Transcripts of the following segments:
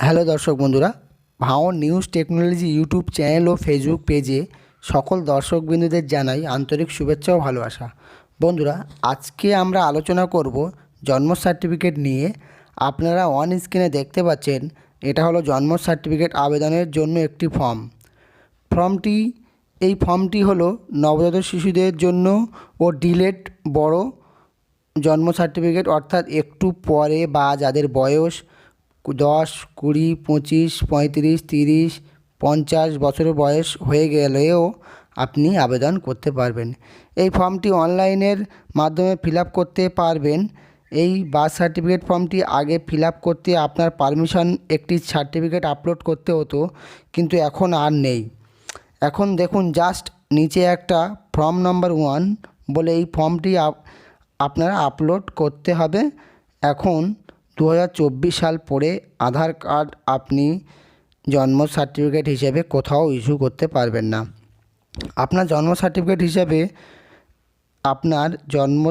Hello দর্শক বন্ধুরা, ভাঙড় নিউজ টেকনোলজি ইউটিউব চ্যানেল ও ফেসবুক পেজে সকল দর্শকবৃন্দদের জানাই আন্তরিক শুভেচ্ছা ও ভালোবাসা। বন্ধুরা, আজকে আমরা আলোচনা করব জন্ম সার্টিফিকেট নিয়ে। আপনারা অন স্ক্রিনে দেখতে পাচ্ছেন, এটা হলো জন্ম সার্টিফিকেট আবেদনের জন্য একটি এই ফর্মটি হলো নবজাতক শিশুদের জন্য ও ডিলেট বড় জন্ম সার্টিফিকেট, অর্থাৎ একটু পরে বা যাদের বয়স 10, 20, 25, 35, 30, 50 বছরের বয়স হয়ে গেলেও আপনি আবেদন করতে পারবেন। এই ফর্মটি অনলাইনের মাধ্যমে ফিল আপ করতে পারবেন। এই বার্থ সার্টিফিকেট ফর্মটি আগে ফিল আপ করতে আপনার পারমিশন একটি সার্টিফিকেট আপলোড করতে হতো, কিন্তু এখন আর নেই। এখন দেখুন, জাস্ট নিচে একটা ফর্ম নাম্বার 1 বলে এই ফর্মটি আপনারা আপলোড করতে হবে। এখন 2024 সাল পরে আধার কার্ড আপনি জন্ম সার্টিফিকেট হিসেবে কোথাও ইস্যু করতে পারবেন না। আপনার জন্ম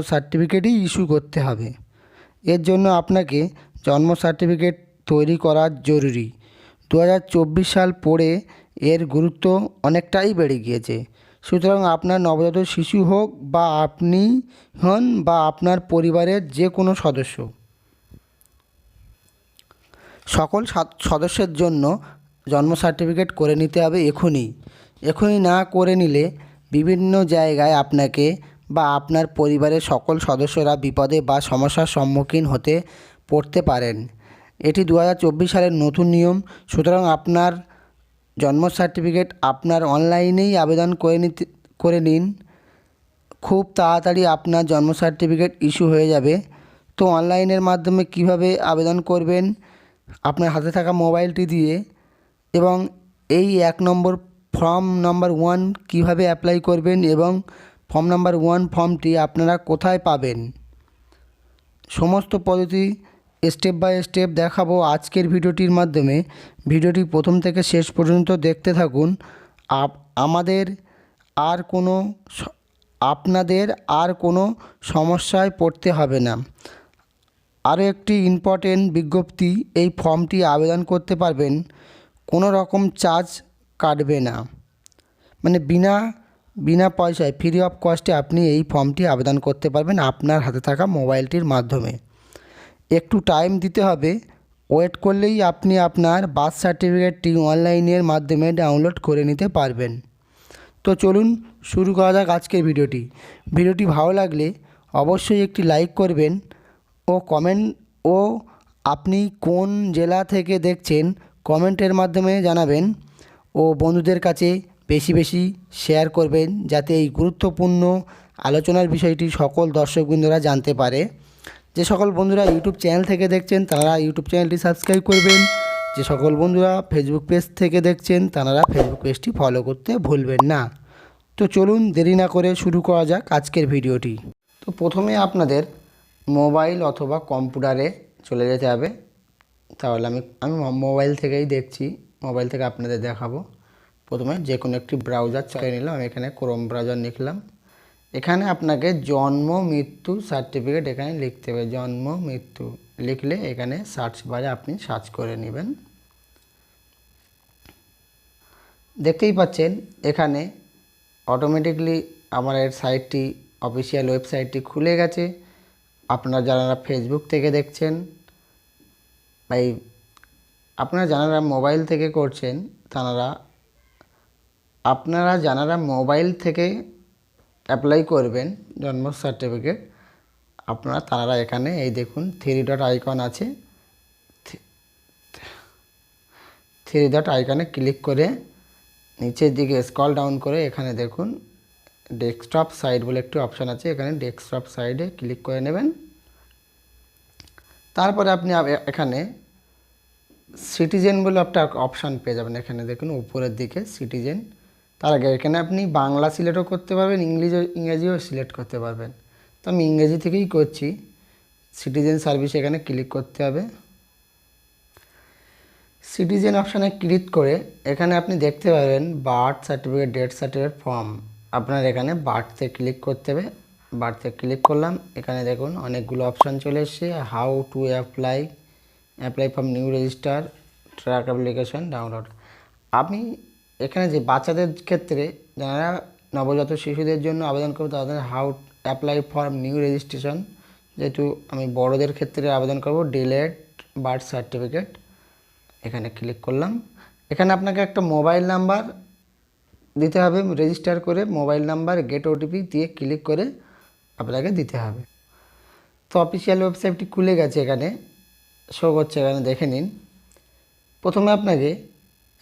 সার্টিফিকেটই ইস্যু করতে হবে। এর জন্য আপনাকে জন্ম সার্টিফিকেট তৈরি করা জরুরি। 2024 সাল পরে এর গুরুত্ব অনেকটাই বেড়ে গিয়েছে। সুতরাং আপনার নবজাতক শিশু হোক বা আপনি হন বা আপনার পরিবারের যে কোনো সদস্য, সকল সদস্যের জন্য জন্ম সার্টিফিকেট করে নিতে হবে এখনই না করে নিলে বিভিন্ন জায়গায় আপনাকে বা আপনার পরিবারের সকল সদস্যরা বিপদে বা সমস্যার সম্মুখীন হতে পড়তে পারেন। এটি 2024 সালের নতুন নিয়ম। সুতরাং আপনার জন্ম সার্টিফিকেট আপনার অনলাইনেই আবেদন করে নিন। খুব তাড়াতাড়ি আপনার জন্ম সার্টিফিকেট ইস্যু হয়ে যাবে। তো অনলাইনের মাধ্যমে কিভাবে আবেদন করবেন? আপনার হাতে থাকা মোবাইলটি দিয়ে, এবং এই 1 নম্বর ফর্ম নাম্বার 1 কীভাবে অ্যাপ্লাই করবেন এবং ফর্ম নাম্বার 1 ফর্মটি আপনারা কোথায় পাবেন, সমস্ত পদ্ধতি স্টেপ বাই স্টেপ দেখাবো আজকের ভিডিওটির মাধ্যমে। ভিডিওটি প্রথম থেকে শেষ পর্যন্ত দেখতে থাকুন। আপনাদের আর কোনো সমস্যায় পড়তে হবে না। আরও একটি ইম্পর্টেন্ট বিজ্ঞপ্তি, এই ফর্মটি আবেদন করতে পারবেন, কোনো রকম চার্জ কাটবে না, মানে বিনা পয়সায় ফ্রি অফ কস্টে আপনি এই ফর্মটি আবেদন করতে পারবেন আপনার হাতে থাকা মোবাইলটির মাধ্যমে। একটু টাইম দিতে হবে, ওয়েট করলেই আপনি আপনার বার্থ সার্টিফিকেটটি অনলাইনের মাধ্যমে ডাউনলোড করে নিতে পারবেন। তো চলুন শুরু করা যাক আজকের ভিডিওটি ভালো লাগলে অবশ্যই একটি লাইক করবেন ও আপনি কোন জেলা থেকে দেখছেন কমেন্টের মাধ্যমে জানাবেন, ও বন্ধুদের কাছে বেশি শেয়ার করবেন, যাতে এই গুরুত্বপূর্ণ আলোচনার বিষয়টি সকল দর্শকবৃন্দরা জানতে পারে। যে সকল বন্ধুরা ইউটিউব চ্যানেল থেকে দেখছেন তারা ইউটিউব চ্যানেলটি সাবস্ক্রাইব করবেন। যে সকল বন্ধুরা ফেসবুক পেজ থেকে দেখছেন তারা ফেসবুক পেজটি ফলো করতে ভুলবেন না। তো চলুন দেরি না করে শুরু করা যাক আজকের ভিডিওটি। তো প্রথমে আপনাদের মোবাইল অথবা কম্পিউটারে চলে যেতে হবে। তাহলে আমি মোবাইল থেকেই দেখছি, মোবাইল থেকে আপনাদের দেখাবো। প্রথমে যে কোনো একটি ব্রাউজার চালিয়ে নিলাম, আমি এখানে ক্রোম ব্রাউজার লিখলাম। এখানে আপনাকে জন্ম মৃত্যু সার্টিফিকেট এখানে লিখতে হবে। জন্ম মৃত্যু লিখলে এখানে সার্চ বারে আপনি সার্চ করে নেবেন। দেখতেই পাচ্ছেন এখানে অটোমেটিকলি আমার এর সাইটটি, অফিসিয়াল ওয়েবসাইটটি খুলে গেছে। আপনারা যারা ফেসবুক থেকে দেখছেন আপনারা যারা মোবাইল থেকে করছেন যারা মোবাইল থেকে অ্যাপ্লাই করবেন জন্ম সার্টিফিকেট, তারা এখানে এই দেখুন 3 ডট আইকন আছে, 3 ডট আইকনে ক্লিক করে নিচের দিকে স্ক্রল ডাউন করে এখানে দেখুন ডেস্কটপ সাইট বলে একটি অপশান আছে, এখানে ডেস্কটপ সাইডে ক্লিক করে নেবেন। তারপরে আপনি এখানে সিটিজেন বলে একটা অপশান পেয়ে যাবেন। এখানে দেখুন উপরের দিকে সিটিজেন। তার আগে এখানে আপনি বাংলা সিলেক্টও করতে পারবেন, ইংরেজিও সিলেক্ট করতে পারবেন। তো আমি ইংরেজি থেকেই করছি। সিটিজেন সার্ভিস এখানে ক্লিক করতে হবে। সিটিজেন অপশানে ক্লিক করে এখানে আপনি দেখতে পাবেন birth certificate, death certificate form. আপনার এখানে বার্থে ক্লিক করতে হবে। বার্থে ক্লিক করলাম, এখানে দেখুন অনেকগুলো অপশান চলে এসেছে। How to apply from new register track application download. আপনি এখানে যে বাচ্চাদের ক্ষেত্রে যারা নবজাত শিশুদের জন্য আবেদন করবে তাদের how apply for new registration, যেহেতু আমি বড়দের ক্ষেত্রে আবেদন করব ডিলেড বার্থ সার্টিফিকেট, এখানে ক্লিক করলাম। এখানে আপনাকে একটা মোবাইল নাম্বার দিতে হবে, রেজিস্টার করে মোবাইল নাম্বার গেট ওটিপি দিয়ে ক্লিক করে আপনাকে দিতে হবে। তো অফিসিয়াল ওয়েবসাইটটি খুলে গেছে, এখানে শো করছে, এখানে দেখে নিন। প্রথমে আপনাকে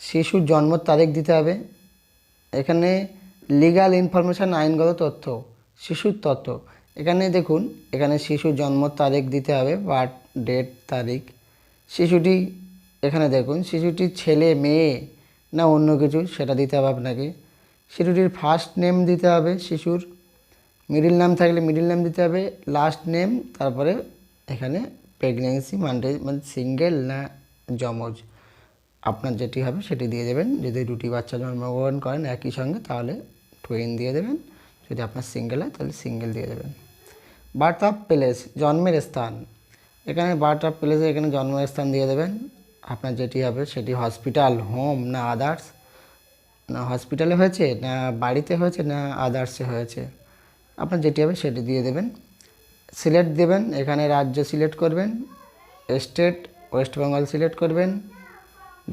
শিশুর জন্ম তারিখ দিতে হবে। এখানে লিগ্যাল ইনফরমেশান, আইনগত তথ্য, শিশুর তথ্য, এখানে দেখুন এখানে শিশুর জন্ম তারিখ দিতে হবে, বার্থ ডেট তারিখ। শিশুটি এখানে দেখুন শিশুটির ছেলে মেয়ে না অন্য কিছু সেটা দিতে হবে আপনাকে। শিশুটির ফার্স্ট নেম দিতে হবে শিশুর, মিডিল নাম থাকলে মিডিল নাম দিতে হবে, লাস্ট নেম, তারপরে এখানে প্রেগনেন্সি মানে সিঙ্গেল না যমজ, আপনার যেটি হবে সেটি দিয়ে দেবেন। যদি দুটি বাচ্চা জন্মগ্রহণ করেন একই সঙ্গে তাহলে টুইন দিয়ে দেবেন, যদি আপনার সিঙ্গেল হয় তাহলে সিঙ্গেল দিয়ে দেবেন। বার্থ অফ প্লেস, জন্মের স্থান, এখানে বার্থ অফ প্লেসে এখানে জন্মের স্থান দিয়ে দেবেন। আপনার যেটি হবে সেটি হসপিটাল, হোম না আদার্স, না হসপিটালে হয়েছে না বাড়িতে হয়েছে না আদার্সে হয়েছে, আপনার যেটি হবে সেটি দিয়ে দেবেন। সিলেক্ট দেবেন, এখানে রাজ্য সিলেক্ট করবেন, স্টেট ওয়েস্ট বেঙ্গল সিলেক্ট করবেন,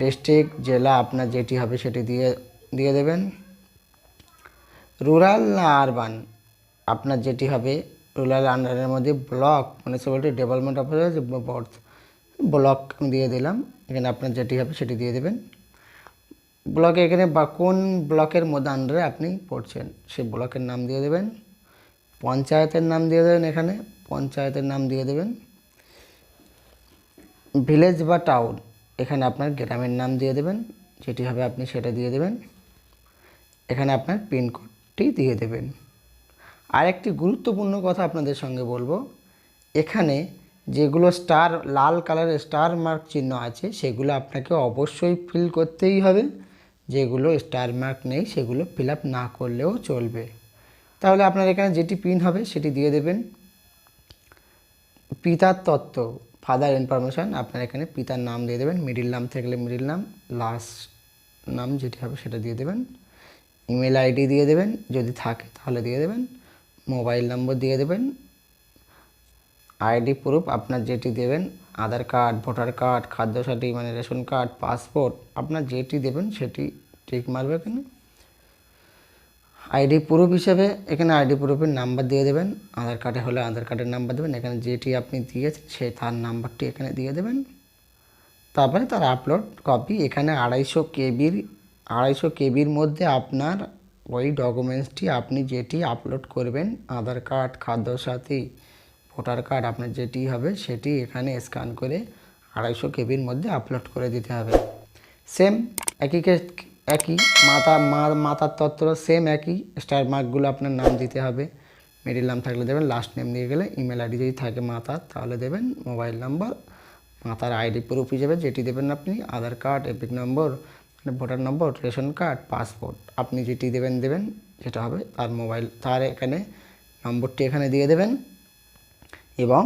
ডিস্ট্রিক্ট জেলা আপনার যেটি হবে সেটি দিয়ে দেবেন। রুরাল না আরবান, আপনার যেটি হবে রুরাল আন্ডারের মধ্যে block municipality development officer birth block আমি দিয়ে দিলাম, এখানে আপনার যেটি হবে সেটি দিয়ে দেবেন। ব্লকে এখানে বা কোন ব্লকের মধ্যে আন্ডারে আপনি পড়ছেন সেই ব্লকের নাম দিয়ে দেবেন। পঞ্চায়েতের নাম দিয়ে দেবেন, এখানে পঞ্চায়েতের নাম দিয়ে দেবেন। ভিলেজ বা টাউন, এখানে আপনার গ্রামের নাম দিয়ে দেবেন, যেটি হবে আপনি সেটা দিয়ে দেবেন। এখানে আপনার পিনকোডটি দিয়ে দেবেন। আর একটি গুরুত্বপূর্ণ কথা আপনাদের সঙ্গে বলবো, এখানে যেগুলো স্টার লাল কালারের স্টার মার্ক চিহ্ন আছে সেগুলো আপনাকে অবশ্যই ফিল করতেই হবে, যেগুলো স্টার মার্ক নেই সেগুলো ফিল আপ না করলেও চলবে। তাহলে আপনার এখানে যেটি পিন হবে সেটি দিয়ে দেবেন। পিতার তথ্য, ফাদার ইনফরমেশান, আপনার এখানে পিতার নাম দিয়ে দেবেন, মিডিল নাম থাকলে মিডিল নাম, লাস্ট নাম যেটি হবে সেটা দিয়ে দেবেন। ইমেল আইডি দিয়ে দেবেন, যদি থাকে তাহলে দিয়ে দেবেন। মোবাইল নম্বর দিয়ে দেবেন। আইডি প্রুফ আপনার যেটি দেবেন, আধার কার্ড, ভোটার কার্ড, খাদ্য সাথী মানে রেশন কার্ড, পাসপোর্ট, আপনার যেটি দেবেন সেটি টিক মারবে এখানে। আইডি প্রুফ হিসেবে এখানে আইডি প্রুফের নাম্বার দিয়ে দেবেন, আধার কার্ডে হলে আধার কার্ডের নাম্বার দেবেন, এখানে যেটি আপনি দিয়েছেন সেই তার নাম্বারটি এখানে দিয়ে দেবেন। তারপরে তার আপলোড কপি, এখানে 250 কেবির মধ্যে আপনার ওই ডকুমেন্টসটি আপনি যেটি আপলোড করবেন, আধার কার্ড, খাদ্য সাথী, ভোটার কার্ড, আপনার যেটি হবে সেটি এখানে স্ক্যান করে 250 কেবির মধ্যে আপলোড করে দিতে হবে। সেম একই মাতার তথ্য সেম একই, স্টার মার্কগুলো আপনার নাম দিতে হবে, মিডিল নাম থাকলে দেবেন, লাস্ট নেম দিয়ে গেলে, ইমেল আইডি যদি থাকে মাতার তাহলে দেবেন, মোবাইল নাম্বার, মাতার আইডি প্রুফ হিসেবে যেটি দেবেন আপনি, আধার কার্ড, এপিক নম্বর মানে ভোটার নম্বর, রেশন কার্ড, পাসপোর্ট, আপনি যেটি দেবেন সেটা হবে তার মোবাইল, তার এখানে নম্বরটি এখানে দিয়ে দেবেন। এবং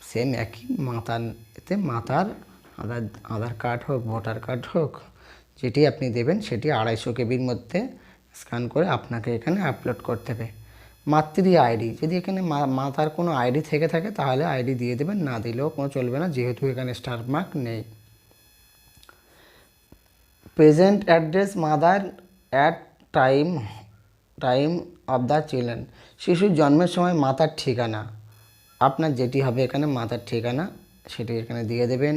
সেম একই মাতার আধার কার্ড হোক, ভোটার কার্ড হোক, যেটি আপনি দেবেন সেটি 250 কেবির মধ্যে স্ক্যান করে আপনাকে এখানে আপলোড করতে হবে। মাতৃ আইডি, যদি এখানে মাতার কোনো আইডি থেকে থাকে তাহলে আইডি দিয়ে দেবেন, না দিলেও কোনো চলবে না, যেহেতু এখানে স্টার মার্ক নেই। Present address mother at time of the children, শিশুর জন্মের সময় মাতার ঠিকানা, আপনার যেটি হবে এখানে মাতার ঠিকানা সেটি এখানে দিয়ে দেবেন।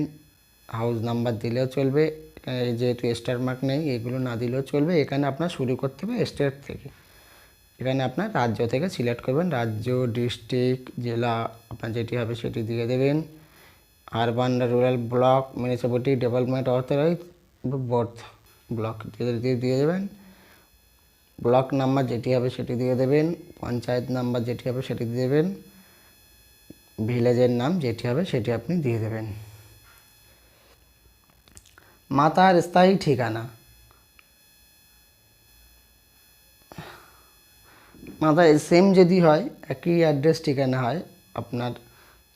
হাউস নাম্বার দিলেও চলবে, এখানে যেহেতু স্টার মার্ক নেই এগুলো না দিলেও চলবে। এখানে আপনার শুরু করতে হবে স্টেট থেকে, এখানে আপনার রাজ্য থেকে সিলেক্ট করবেন, রাজ্য, ডিস্ট্রিক্ট, জেলা, আপনার যেটি হবে সেটি দিয়ে দেবেন। Urban rural block municipality development authorize birth block দিয়ে দেবেন। ব্লক নাম্বার যেটি হবে সেটি দিয়ে দেবেন, পঞ্চায়েত নাম্বার যেটি হবে সেটি দিয়ে দেবেন, ভিলেজের নাম যেটি হবে সেটি আপনি দিয়ে দেবেন। মাতার স্থায়ী ঠিকানা, মাতার সেম যদি হয় একই অ্যাড্রেস ঠিকানা হয় আপনার,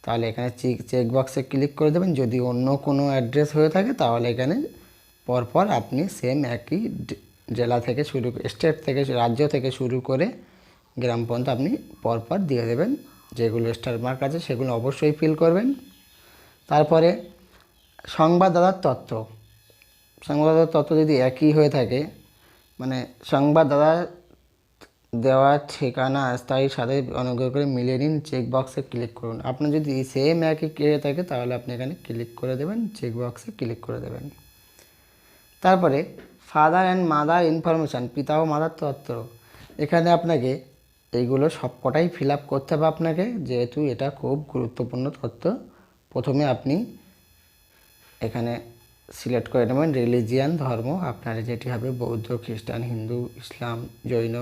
তাহলে এখানে চেক বক্সে ক্লিক করে দেবেন। যদি অন্য কোনো অ্যাড্রেস হয়ে থাকে তাহলে এখানে পরপর আপনি সেম একই জেলা থেকে শুরু স্টেট থেকে রাজ্য থেকে শুরু করে গ্রাম পর্যন্ত আপনি পরপর দিয়ে দেবেন। যেগুলো স্টার মার্ক আছে সেগুলো অবশ্যই ফিল করবেন। তারপরে সংবাদদাতার তথ্য যদি একই হয়ে থাকে, মানে সংবাদদাতা দেওয়া ঠিকানা স্থায়ীর সাথে অনুগ্রহ করে মিলিয়ে নিন, চেক বক্সে ক্লিক করুন। আপনার যদি সেম একই হয়ে থাকে তাহলে আপনি এখানে ক্লিক করে দেবেন, চেক বক্সে ক্লিক করে দেবেন। তারপরে ফাদার অ্যান্ড মাদার ইনফরমেশান, পিতা ও মাতার তথ্য। এখানে আপনাকে এইগুলো সবকটাই ফিল আপ করতে হবে আপনাকে, যেহেতু এটা খুব গুরুত্বপূর্ণ তথ্য। প্রথমে আপনি এখানে সিলেক্ট করে নেবেন রিলিজিয়ান, ধর্ম আপনার যেটি হবে বৌদ্ধ, খ্রিস্টান, হিন্দু, ইসলাম, জৈন,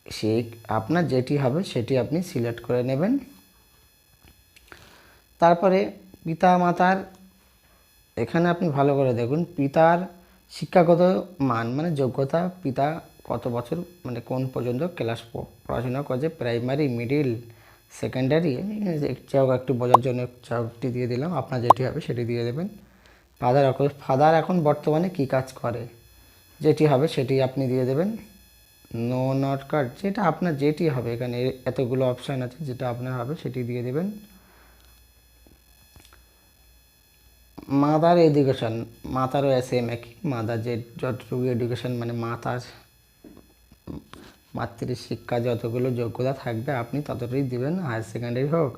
শিখ, আপনার যেটি হবে সেটি আপনি সিলেক্ট করে নেবেন। তারপরে পিতা মাতার, এখানে আপনি ভালো করে দেখুন পিতার শিক্ষাগত মান, মানে যোগ্যতা, পিতা কত বছর মানে কোন পর্যন্ত ক্লাস পড়াশোনা করেছে, প্রাইমারি, মিডিল, সেকেন্ডারি, চাও একটু বোঝার জন্য চাকটি দিয়ে দিলাম, আপনার যেটি হবে সেটি দিয়ে দেবেন। ফাদার এখন বর্তমানে কী কাজ করে, যেটি হবে সেটি আপনি দিয়ে দেবেন। নো নট কার্ড, যেটা আপনার যেটি হবে, এখানে এতগুলো অপশান আছে, যেটা আপনার হবে সেটি দিয়ে দেবেন। মাদার এডুকেশান, মাতারও সেম একই, মাদার যে যতটুকু এডুকেশান মানে মাতৃশিক্ষা যতগুলো যোগ্যতা থাকবে আপনি ততটাই দেবেন, হায়ার সেকেন্ডারি হোক,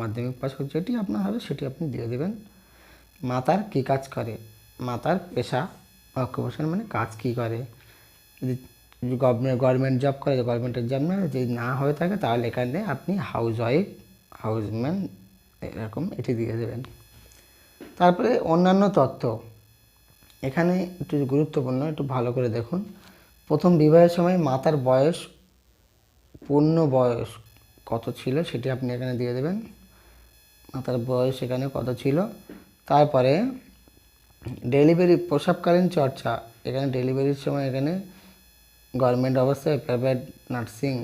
মাধ্যমিক পাস হোক, যেটি আপনার হবে সেটি আপনি দিয়ে দেবেন। মাতার কী কাজ করে, মাতার পেশা অকুপেশন মানে কাজ কী করে, যদি গভর্নমেন্ট জব করে, গভর্নমেন্ট এক্সাম না যদি না হয়ে থাকে তাহলে এখানে আপনি হাউস ওয়াইফ, হাউসম্যান এরকম এটি দিয়ে দেবেন। তারপরে অন্যান্য তথ্য, এখানে একটু গুরুত্বপূর্ণ, একটু ভালো করে দেখুন। প্রথম বিবাহের সময় মাতার বয়স, পূর্ণ বয়স কত ছিল সেটি আপনি এখানে দিয়ে দেবেন, মাতার বয়স এখানে কত ছিল। তারপরে ডেলিভারি, প্রসবকালীন চর্চা, এখানে ডেলিভারির সময় এখানে গভর্নমেন্ট অবস্থায়, প্রাইভেট, নার্সিং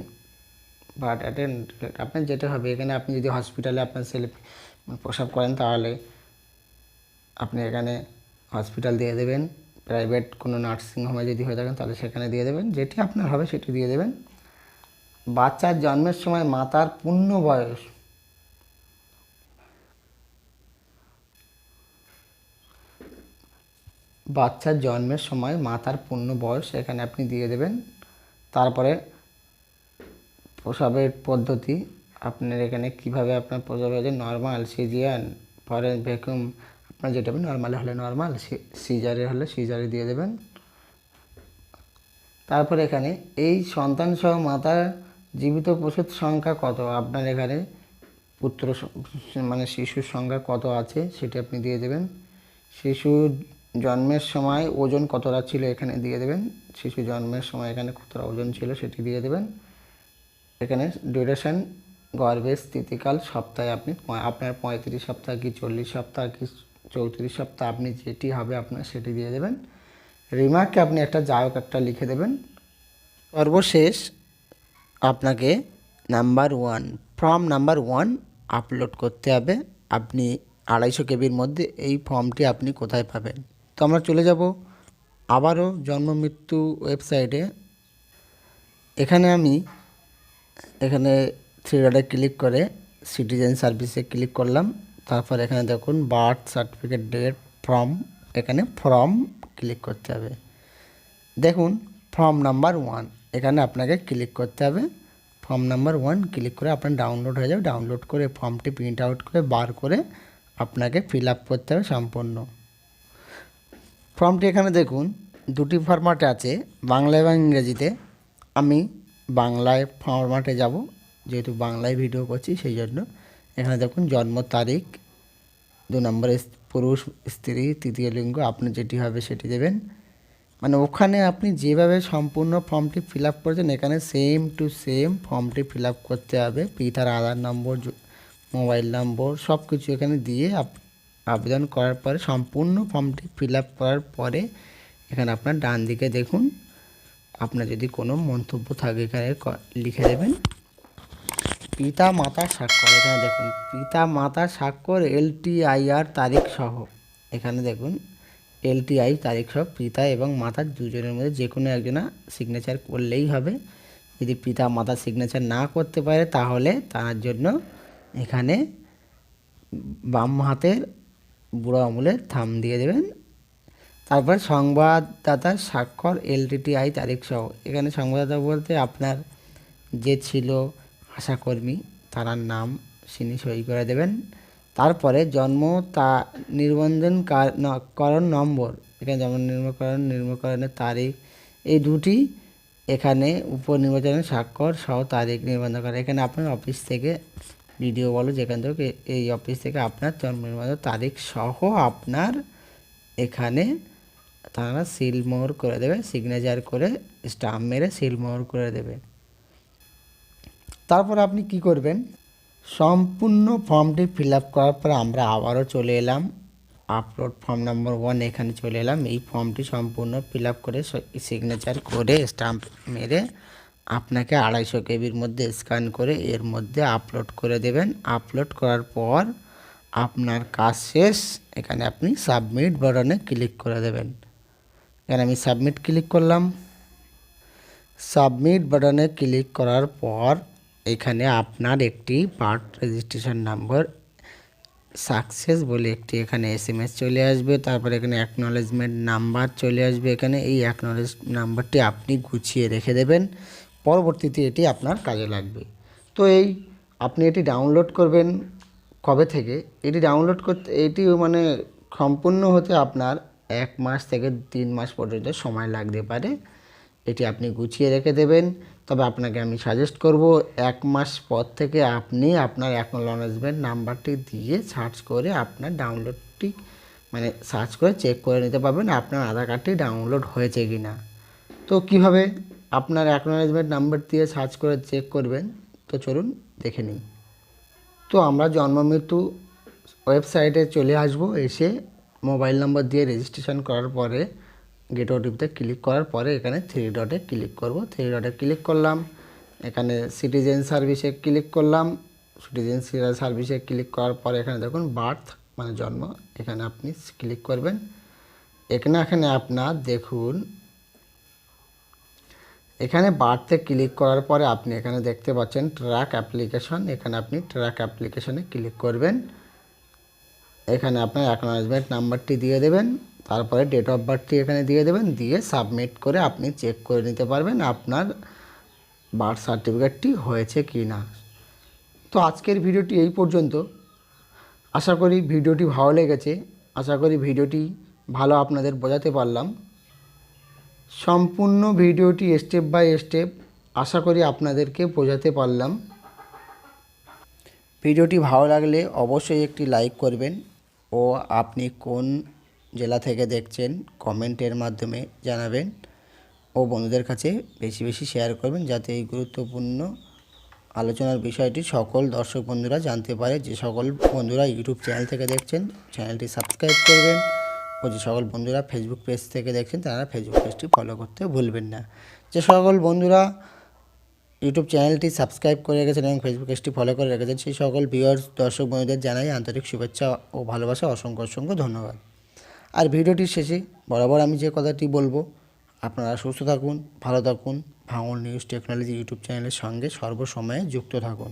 বাট অ্যাটেন্ড, আপনার যেটা হবে এখানে আপনি যদি হসপিটালে আপনার ছেলে প্রসব করেন তাহলে আপনি এখানে হসপিটাল দিয়ে দেবেন, প্রাইভেট কোনো নার্সিং হোমে যদি হয়ে থাকেন তাহলে সেখানে দিয়ে দেবেন, যেটি আপনার হবে সেটি দিয়ে দেবেন। বাচ্চার জন্মের সময় মাতার পূর্ণ বয়স, বাচ্চার জন্মের সময় মাতার পূর্ণ বয়স এখানে আপনি দিয়ে দেবেন। তারপরে প্রসবের পদ্ধতি, আপনার এখানে কিভাবে আপনার প্রসব হয়েছে, নর্মাল, সিজিয়ান, ফরেন, ভ্যাকুম, আপনার যেটা হবে নর্মালে হলে নর্মাল, সিজারে হলে সিজারে দিয়ে দেবেন। তারপরে এখানে এই সন্তান সহ মাতার জীবিত পশুর সংখ্যা কত, আপনার এখানে পুত্র মানে শিশুর সংখ্যা কত আছে সেটি আপনি দিয়ে দেবেন। শিশু জন্মের সময় ওজন কতটা ছিল এখানে দিয়ে দেবেন, শিশু জন্মের সময় এখানে কতটা ওজন ছিল সেটি দিয়ে দেবেন। এখানে ডিউরেশন, গর্ভের স্থিতিকাল, সপ্তাহে আপনি আপনার 35 সপ্তাহ কি 40 সপ্তাহ কি 34 সপ্তাহ, আপনি যেটি হবে আপনার সেটি দিয়ে দেবেন। রিমার্কে আপনি একটা যায়ক একটা লিখে দেবেন। সর্বশেষ আপনাকে ফর্ম নাম্বার 1 আপলোড করতে হবে। আপনি 250 কেবির মধ্যে এই ফর্মটি আপনি কোথায় পাবেন, তো আমরা চলে যাব আবারও জন্ম মৃত্যু ওয়েবসাইটে। এখানে আমি থ্রি ডটে ক্লিক করে সিটিজেন সার্ভিসে ক্লিক করলাম। তারপর এখানে দেখুন বার্থ সার্টিফিকেট, ডেট, ফর্ম, এখানে ফর্ম ক্লিক করতে হবে। দেখুন ফর্ম নাম্বার 1 এখানে আপনাকে ক্লিক করতে হবে। ফর্ম নাম্বার 1 ক্লিক করে আপনার ডাউনলোড হয়ে যাবে। ডাউনলোড করে ফর্মটি প্রিন্ট আউট করে বার করে আপনাকে ফিল আপ করতে হবে সম্পূর্ণ। ফর্মটি এখানে দেখুন দুটি ফরম্যাটে আছে, বাংলা এবং ইংরেজিতে। আমি বাংলায় ফরম্যাটে যাব, যেহেতু বাংলায় ভিডিও করছি সেই জন্য। এখানে দেখুন জন্ম তারিখ, 2 নম্বরে পুরুষ, স্ত্রী, তৃতীয় লিঙ্গ, আপনি যেটি হবে সেটি দেবেন। মানে ওখানে আপনি যেভাবে সম্পূর্ণ ফর্মটি ফিল আপ করেছেন এখানে সেম টু সেম ফর্মটি ফিল আপ করতে হবে। পিতার আধার নম্বর, মোবাইল নম্বর সব কিছু এখানে দিয়ে আবেদন করার পরে সম্পূর্ণ ফর্মটি ফিল আপ করার পরে এখানে আপনার ডান দিকে দেখুন, আপনার যদি কোনো মন্তব্য থাকে এখানে লিখে দেবেন। পিতা মাতার স্বাক্ষর, এখানে দেখুন পিতা মাতার স্বাক্ষর LTIR তারিখ সহ, এখানে দেখুন LTI তারিখ সহ পিতা এবং মাতার দুজনের মধ্যে যে কোনো একজনা সিগনেচার করলেই হবে। যদি পিতা মাতার সিগনেচার না করতে পারে তাহলে তার জন্য এখানে বাম হাতের বুড়ো আঙুলের থাম দিয়ে দেবেন। তারপরে সংবাদদাতার স্বাক্ষর LTTI তারিখ সহ, এখানে সংবাদদাতা বলতে আপনার যে ছিল আশাকর্মী তার নাম তিনি সই করে দেবেন। তারপরে জন্ম তা নিবন্ধনকরণ নম্বর, এখানে জন্ম নির্মকরণের তারিখ, এই দুটি এখানে উপনির্বাচনের স্বাক্ষর সহ তারিখ নিবন্ধন করা। এখানে আপনার অফিস থেকে ভিডিও বলো যেখান থেকে এই অফিস থেকে আপনার জন্ম নিবন্ধন তারিখ সহ আপনার এখানে তারা সিলমোহর করে দেবে, সিগনেচার করে স্টাম্প মেরে সিলমোহর করে দেবে। তারপর আপনি কি করবেন, সম্পূর্ণ ফর্মটি ফিল আপ করার পর আমরা আবারও চলে এলাম আপলোড ফর্ম নম্বর 1, এখানে চলে এলাম। এই ফর্মটি সম্পূর্ণ ফিল আপ করে সিগনেচার করে স্টাম্প মেরে আপনাকে 250 কেবির মধ্যে স্ক্যান করে এর মধ্যে আপলোড করে দেবেন। আপলোড করার পর আপনার কাজ শেষ। এখানে আপনি সাবমিট বাটনে ক্লিক করে দেবেন। এখানে আমি সাবমিট ক্লিক করলাম। সাবমিট বাটনে ক্লিক করার পর এখানে আপনার একটি বার্থ রেজিস্ট্রেশন নাম্বার সাকসেস বলে একটি এখানে SMS চলে আসবে। তারপর এখানে অ্যাকনলেজমেন্ট নাম্বার চলে আসবে। এখানে এই অ্যাকনলেজ নাম্বারটি আপনি গুছিয়ে রেখে দেবেন, পরবর্তীতে এটি আপনার কাজে লাগবে। তো আপনি এটি ডাউনলোড করবেন কবে থেকে, এটি ডাউনলোড করতে এটি মানে সম্পূর্ণ হতে আপনার 1 মাস থেকে 3 মাস পর্যন্ত সময় লাগতে পারে। এটি আপনি গুছিয়ে রেখে দেবেন। তবে আপনাকে আমি সাজেস্ট করব 1 মাস পর থেকে আপনি আপনার অ্যাকনলেজমেন্ট নাম্বারটি দিয়ে সার্চ করে আপনার ডাউনলোডটি মানে সার্চ করে চেক করে নিতে পারবেন আপনার আধার কার্ডটি ডাউনলোড হয়েছে কি না। তো কীভাবে আপনার অ্যাকনলেজমেন্ট নাম্বার দিয়ে সার্চ করে চেক করবেন, তো চলুন দেখে নিই। তো আমরা জন্ম মৃত্যু ওয়েবসাইটে চলে আসব। এসে মোবাইল নম্বর দিয়ে রেজিস্ট্রেশন করার পরে গেট ওটিপিতে ক্লিক করার পরে এখানে 3 ডটে ক্লিক করব। 3 ডটে ক্লিক করলাম, এখানে সিটিজেন সার্ভিসে ক্লিক করলাম। সিটিজেন সার্ভিসে ক্লিক করার পরে এখানে দেখুন বার্থ মানে জন্ম, এখানে আপনি ক্লিক করবেন। এখানে আপনার দেখুন এখানে বার্থে ক্লিক করার পরে আপনি এখানে দেখতে পাচ্ছেন ট্র্যাক অ্যাপ্লিকেশন, এখানে আপনি ট্র্যাক অ্যাপ্লিকেশনে ক্লিক করবেন। এখানে আপনার অ্যাকনলেজমেন্ট নাম্বারটি দিয়ে দেবেন, তারপরে ডেট অফ বার্থটি এখানে দিয়ে দেবেন, দিয়ে সাবমিট করে আপনি চেক করে নিতে পারবেন আপনার বার্থ সার্টিফিকেটটি হয়েছে কি না। তো আজকের ভিডিওটি এই পর্যন্ত। আশা করি ভিডিওটি ভালো লেগেছে, আশা করি ভিডিওটি ভালো আপনাদের বোঝাতে পারলাম। সম্পূর্ণ ভিডিওটি স্টেপ বাই স্টেপ আশা করি আপনাদেরকে বোঝাতে পারলাম। ভিডিওটি ভালো লাগলে অবশ্যই একটি লাইক করবেন ও আপনি কোন জেলা থেকে দেখছেন কমেন্টের মাধ্যমে জানাবেন ও বন্ধুদের কাছে বেশি বেশি শেয়ার করবেন, যাতে এই গুরুত্বপূর্ণ আলোচনার বিষয়টি সকল দর্শক বন্ধুরা জানতে পারে। যে সকল বন্ধুরা ইউটিউব চ্যানেল থেকে দেখছেন চ্যানেলটি সাবস্ক্রাইব করবেন ও যে সকল বন্ধুরা ফেসবুক পেজ থেকে দেখছেন তারা ফেসবুক পেজটি ফলো করতে ভুলবেন না। যে সকল বন্ধুরা ইউটিউব চ্যানেলটি সাবস্ক্রাইব করে রেখেছেন এবং ফেসবুক পেজটি ফলো করে রেখেছেন সেই সকল ভিউয়ার্স দর্শক বন্ধুদের জানাই আন্তরিক শুভেচ্ছা ও ভালোবাসা, অসংখ্য অসংখ্য ধন্যবাদ। আর ভিডিওটির শেষে বরাবর আমি যে কথাটি বলবো, আপনারা সুস্থ থাকুন, ভালো থাকুন, ভাঙন নিউজ টেকনোলজি ইউটিউব চ্যানেলের সঙ্গে সর্বসময়ে যুক্ত থাকুন।